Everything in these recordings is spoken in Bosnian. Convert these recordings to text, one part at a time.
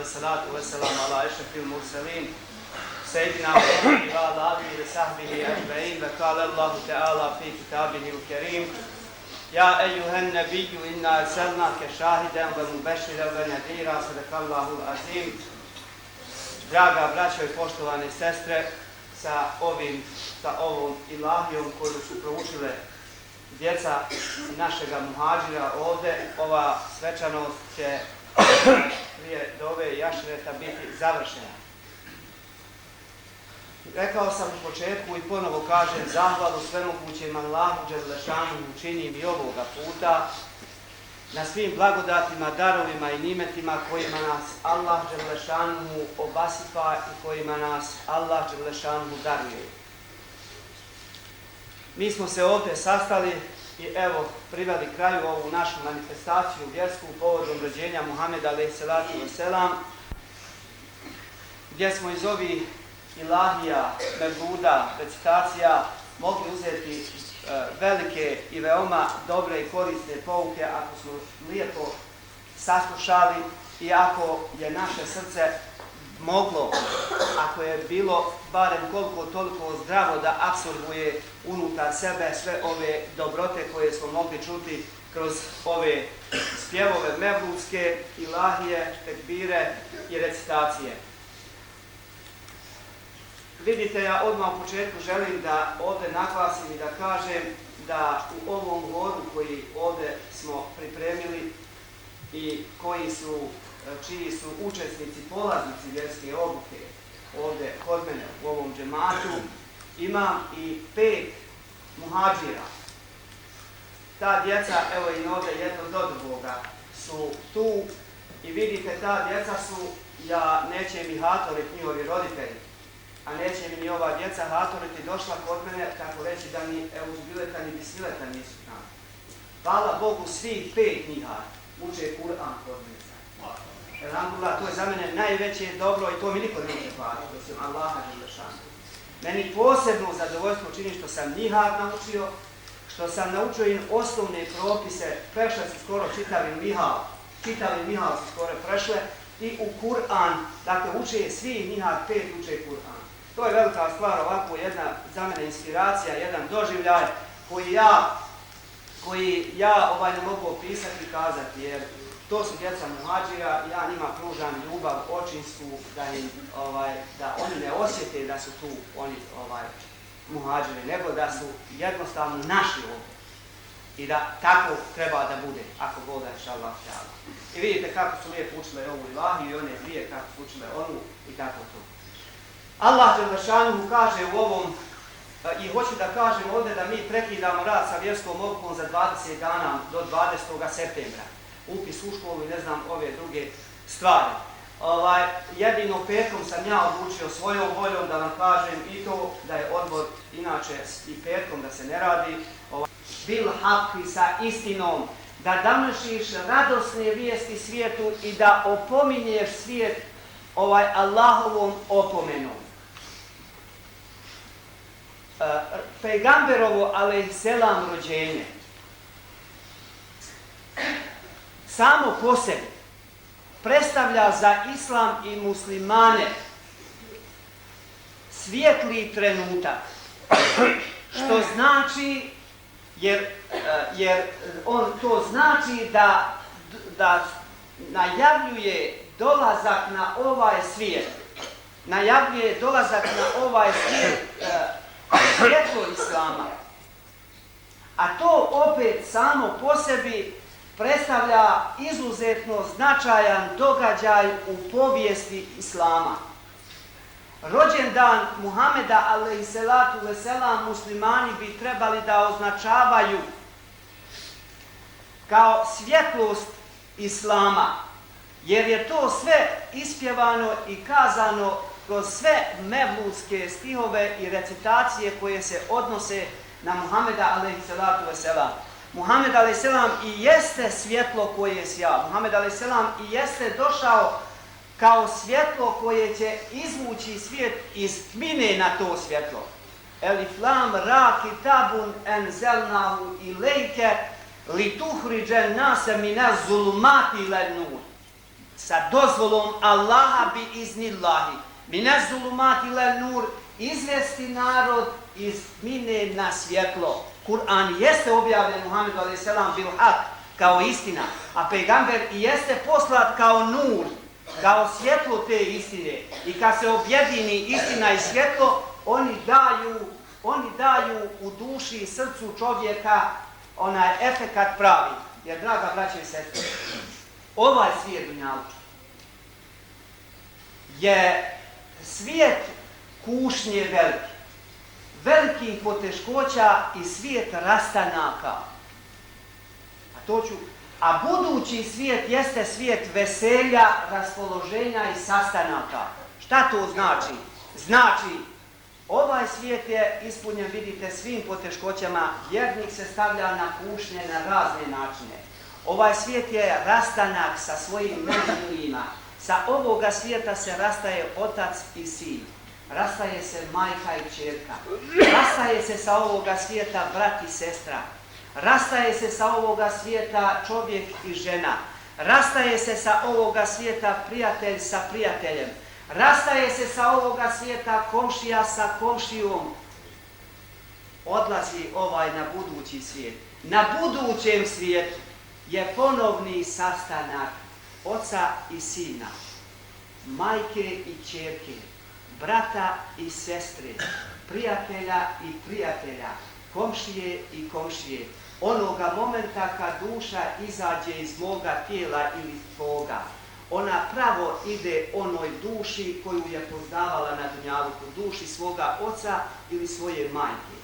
والصلاة والسلام على أشرف المرسلين سيدنا محمد وعلى آله وصحبه أجمعين. وقال الله تعالى في كتابه الكريم: يا أيها النبي إنا أرسلناك شاهدا ومبشرا ونذيرا. صدق الله العظيم. Draga braćo i poštovane sestre, sa ovom ilahijom koju su proučile djeca našega muhađira ovdje, ova svečanost će prije dove i ašireta biti završena. Rekao sam u početku i ponovo kažem zahvalu svemogućem Allahu dželešanu činim i ovoga puta na svim blagodatima, darovima i nimetima kojima nas Allah dželešanu obasipa i kojima nas Allah dželešanu daruje. Mi smo se ovdje sastali i evo priveli kraju ovu našu manifestaciju vjersku povodom rođenja Muhameda alejhi selatu vesselam, gdje smo iz ovih ilahija, mevluda, recitacija mogli uzeti velike i veoma dobre i korisne pouke ako smo lijepo saslušali i ako je naše srce moglo, ako je bilo barem koliko toliko zdravo da apsorbuje unutar sebe sve ove dobrote koje smo mogli čuti kroz ove spjevove mevludske, ilahije, tekbire i recitacije. Vidite, ja odmah u početku želim da ovdje naglasim i da kažem da u ovom goru koji ovdje smo pripremili i čiji su učesnici, polaznici vjerske obuke ovdje kod mene u ovom džematu, imam i 5 muhađira. Ta djeca, evo i ovdje jedno do drugoga, su tu i vidite, ta djeca su, ja neće mi hatoriti njihovi roditelji, a neće mi ni ova djeca hatoriti, došla kod mene, tako reći da ni euzbileta ni bismileta nisu znali. Hvala Bogu, svih 5 njiha uče Kur'an kod mene. Alhamdulillah, to je za mene najveće dobro i to mi niko ne može platiti, osim Allaha dželešanu. Meni posebno zadovoljstvo čini što sam njiha naučio, što sam naučio im osnovne propise, prešle su skoro čitavi mihal su skoro prešle i u Kur'an, dakle uče svi njiha 5 uče Kur'an. To je velika stvar, ovako jedna za mene inspiracija, jedan doživljaj koji ja ne mogu opisati i kazati, jer to su djeca muhađira, ja njima pružam ljubav očinsku da oni ne osjete da su tu oni muhađiri, nego da su jednostavno naši ovdje. I da tako treba da bude, ako Bog da inšallah ta'ala. I vidite kako su lijepo učile ovu ilahiju i one dvije kako su učile onu i tako to. Allah dželešanu kaže u ovom, i hoću da kažem ovdje da mi prekidamo rad sa vjerskom obukom za 20 dana do 20. septembra. Upis u školu i ne znam ove druge stvari. Jedino petkom sam ja odlučio svojom voljom da vam kažem i to da je odbor inače i petkom da se ne radi. Bil hakki sa istinom, da donošiš radosne vijesti svijetu i da opominješ svijet Allahovom opomenom. Pejgamberovo alejhi selam rođenje samo po sebi predstavlja za islam i muslimane svijetli trenutak, što znači, jer on to znači da najavljuje dolazak na ovaj svijet, svjetlo islama. A to opet samo po sebi predstavlja izuzetno značajan događaj u povijesti islama. Rođendan Muhameda alejhi selatu vesselam muslimani bi trebali da označavaju kao svjetlost islama, jer je to sve ispjevano i kazano kroz sve mevludske stihove i recitacije koje se odnose na Muhameda alejhi selatu vesselam. Muhammed a.s. i jeste svjetlo koje sja. Muhammed a.s. i jeste došao kao svjetlo koje će izvući svijet iz tmine na to svjetlo. Elif lam ra kitabun enzelnahu ilejke li tuhriđen nase mine zulumati ila nur. sa dozvolom Allaha bi iznillahi, minaz zulumati ila nur, izvesti narod iz tmine na svjetlo. Kur'an jeste objavljen Muhammedu a.s. bil hak, kao istina, a pejgamber jeste poslat kao nur, kao svjetlo te istine. I kad se objedini istina i svjetlo, oni daju u duši i srcu čovjeka onaj efekat pravi. Jer, draga braće i sestre, ovaj svijet dunjalučki je svijet kušnje velikih poteškoća i svijet rastanaka. A budući svijet jeste svijet veselja, raspoloženja i sastanaka. Šta to znači? Znači, ovaj svijet je ispunjen, vidite, svim poteškoćama, vjernik se stavlja na kušnje na razne načine. Ovaj svijet je rastanak sa svojim najmilijima. Sa ovoga svijeta se rastaje otac i sin. Rastaje se majka i ćerka. Rastaje se sa ovoga svijeta brat i sestra. Rastaje se sa ovoga svijeta čovjek i žena. Rastaje se sa ovoga svijeta prijatelj sa prijateljem. Rastaje se sa ovoga svijeta komšija sa komšijom. Odlazi na budući svijet. Na budućem svijetu je ponovni sastanak oca i sina, majke i ćerke, brata i sestre, prijatelja i prijatelja, komšije i komšije. Onoga momenta kad duša izađe iz moga tijela ili tvoga, ona pravo ide onoj duši koju je poznavala na dunjaluku, duši svoga oca ili svoje majke,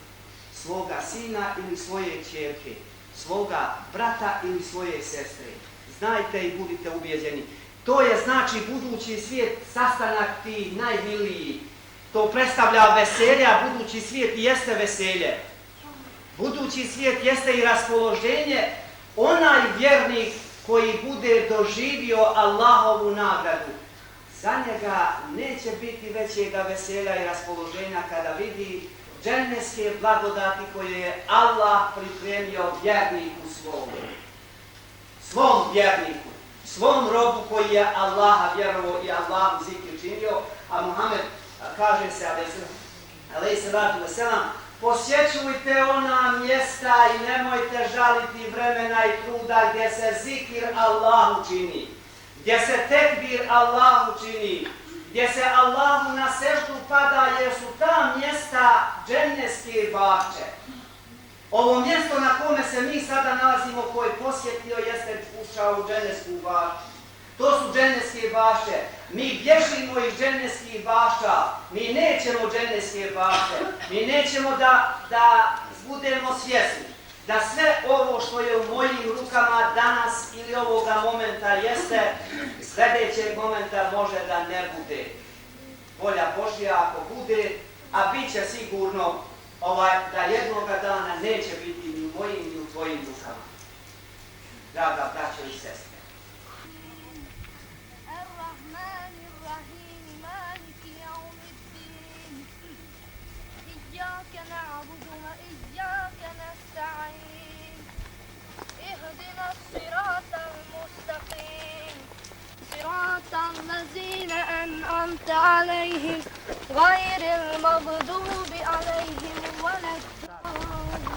svoga sina ili svoje ćerke, svoga brata ili svoje sestre. Znajte i budite ubijeđeni. To je znači budući svijet, sastanak tih najmilijih. To predstavlja veselje, a budući svijet jeste veselje. Budući svijet jeste i raspoloženje, onaj vjernik koji bude doživio Allahovu nagradu. Za njega neće biti većega veselja i raspoloženja kada vidi dženneske blagodati koje je Allah pripremio vjerniku svom vjerniku, svom robu koji je Allaha vjerovao i Allahu zikr činio, a Muhammed kaže se, alejhi salatu vesselam, posjećujte ona mjesta i nemojte žaliti vremena i truda gdje se zikir Allahu čini, gdje se tekbir Allahu čini, gdje se Allahu na seždu pada, jer su ta mjesta dženneske bašče. Ovo mjesto na kome se mi sada nalazimo, koji posjetio, jeste ušao u džennesku bašču. To su dženneske bašče. Mi bježimo iz dženneskih bašča. Mi nećemo dženneske bašče. Mi nećemo da budemo svjesni da sve ovo što je u mojim rukama danas ili ovoga momenta jeste, sljedećeg momenta može da ne bude. Volja Božja ako bude, a bit će sigurno da jednoga dana neće biti ni u mojim ni u tvojim rukama. Draga braćo i sestre. الذين أنعمت عليهم غير المغضوب عليهم ولا الضالين.